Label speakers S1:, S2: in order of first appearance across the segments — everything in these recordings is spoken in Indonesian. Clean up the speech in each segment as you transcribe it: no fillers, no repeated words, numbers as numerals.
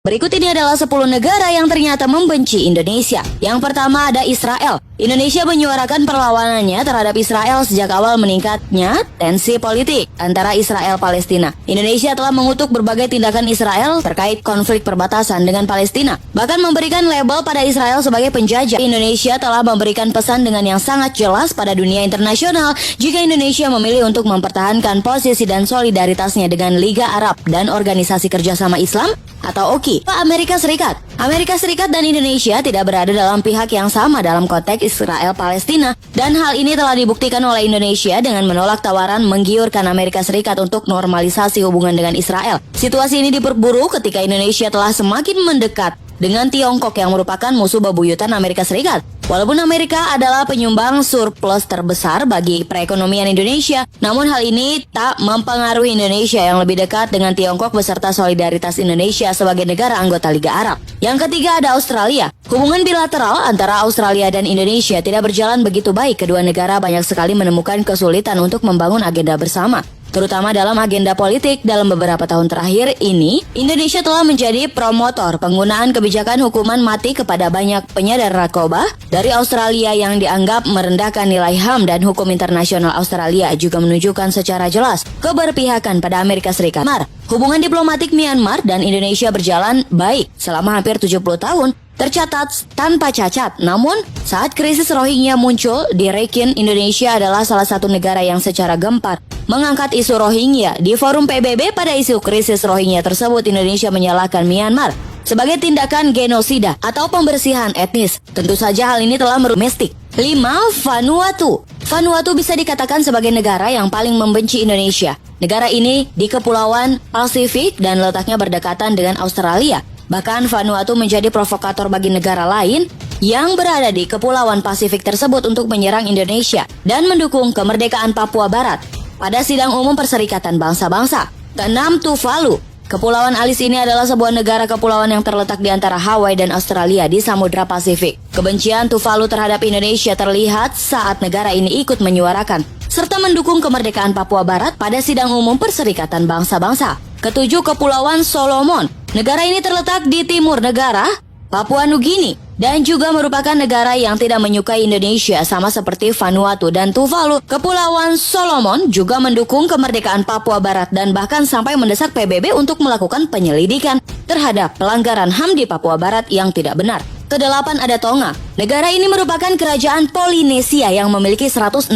S1: Berikut ini adalah 10 negara yang ternyata membenci Indonesia. Yang pertama ada Israel. Indonesia menyuarakan perlawanannya terhadap Israel sejak awal meningkatnya tensi politik antara Israel Palestina. Indonesia telah mengutuk berbagai tindakan Israel terkait konflik perbatasan dengan Palestina, bahkan memberikan label pada Israel sebagai penjajah. Indonesia telah memberikan pesan dengan yang sangat jelas pada dunia internasional jika Indonesia memilih untuk mempertahankan posisi dan solidaritasnya dengan Liga Arab dan Organisasi Kerjasama Islam atau OKI. Amerika Serikat dan Indonesia tidak berada dalam pihak yang sama dalam konteks Israel-Palestina, dan hal ini telah dibuktikan oleh Indonesia dengan menolak tawaran menggiurkan Amerika Serikat untuk normalisasi hubungan dengan Israel. Situasi ini diperburuk ketika Indonesia telah semakin mendekat dengan Tiongkok yang merupakan musuh bebuyutan Amerika Serikat. Walaupun Amerika adalah penyumbang surplus terbesar bagi perekonomian Indonesia, namun hal ini tak mempengaruhi Indonesia yang lebih dekat dengan Tiongkok beserta solidaritas Indonesia sebagai negara anggota Liga Arab. Yang ketiga ada Australia. Hubungan bilateral antara Australia dan Indonesia tidak berjalan begitu baik. Kedua negara banyak sekali menemukan kesulitan untuk membangun agenda bersama, terutama dalam agenda politik. Dalam beberapa tahun terakhir ini, Indonesia telah menjadi promotor penggunaan kebijakan hukuman mati kepada banyak penyandera narkoba dari Australia yang dianggap merendahkan nilai HAM dan hukum internasional. Australia juga menunjukkan secara jelas keberpihakan pada Amerika Serikat. Hubungan diplomatik Myanmar dan Indonesia berjalan baik selama hampir 70 tahun, tercatat tanpa cacat. Namun, saat krisis Rohingya muncul, direkin Indonesia adalah salah satu negara yang secara gempar mengangkat isu Rohingya. Di forum PBB pada isu krisis Rohingya tersebut, Indonesia menyalahkan Myanmar sebagai tindakan genosida atau pembersihan etnis. Tentu saja hal ini telah domestik. 5. Vanuatu. Vanuatu bisa dikatakan sebagai negara yang paling membenci Indonesia. Negara ini di Kepulauan Pasifik dan letaknya berdekatan dengan Australia. Bahkan Vanuatu menjadi provokator bagi negara lain yang berada di Kepulauan Pasifik tersebut untuk menyerang Indonesia dan mendukung kemerdekaan Papua Barat pada Sidang Umum Perserikatan Bangsa-Bangsa. Keenam, Tuvalu. Kepulauan alis ini adalah sebuah negara kepulauan yang terletak di antara Hawaii dan Australia di Samudra Pasifik. Kebencian Tuvalu terhadap Indonesia terlihat saat negara ini ikut menyuarakan serta mendukung kemerdekaan Papua Barat pada Sidang Umum Perserikatan Bangsa-Bangsa. Ketujuh, Kepulauan Solomon. Negara ini terletak di timur negara Papua Nugini dan juga merupakan negara yang tidak menyukai Indonesia sama seperti Vanuatu dan Tuvalu. Kepulauan Solomon juga mendukung kemerdekaan Papua Barat dan bahkan sampai mendesak PBB untuk melakukan penyelidikan terhadap pelanggaran HAM di Papua Barat yang tidak benar. Kedelapan ada Tonga. Negara ini merupakan kerajaan Polinesia yang memiliki 169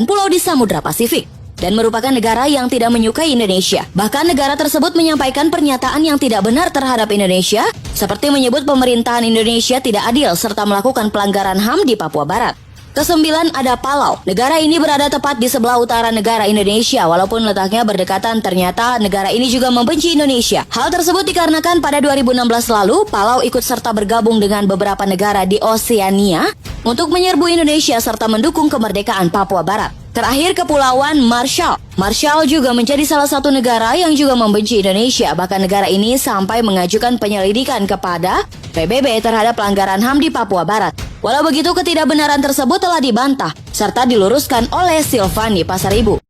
S1: pulau di Samudra Pasifik dan merupakan negara yang tidak menyukai Indonesia. Bahkan negara tersebut menyampaikan pernyataan yang tidak benar terhadap Indonesia, seperti menyebut pemerintahan Indonesia tidak adil serta melakukan pelanggaran HAM di Papua Barat. Kesembilan ada Palau. Negara ini berada tepat di sebelah utara negara Indonesia. Walaupun letaknya berdekatan, ternyata negara ini juga membenci Indonesia. Hal tersebut dikarenakan pada 2016 lalu, Palau ikut serta bergabung dengan beberapa negara di Oseania untuk menyerbu Indonesia serta mendukung kemerdekaan Papua Barat. Terakhir, Kepulauan Marshall. Marshall juga menjadi salah satu negara yang juga membenci Indonesia. Bahkan negara ini sampai mengajukan penyelidikan kepada PBB terhadap pelanggaran HAM di Papua Barat. Walau begitu, ketidakbenaran tersebut telah dibantah serta diluruskan oleh Silvani Pasaribu.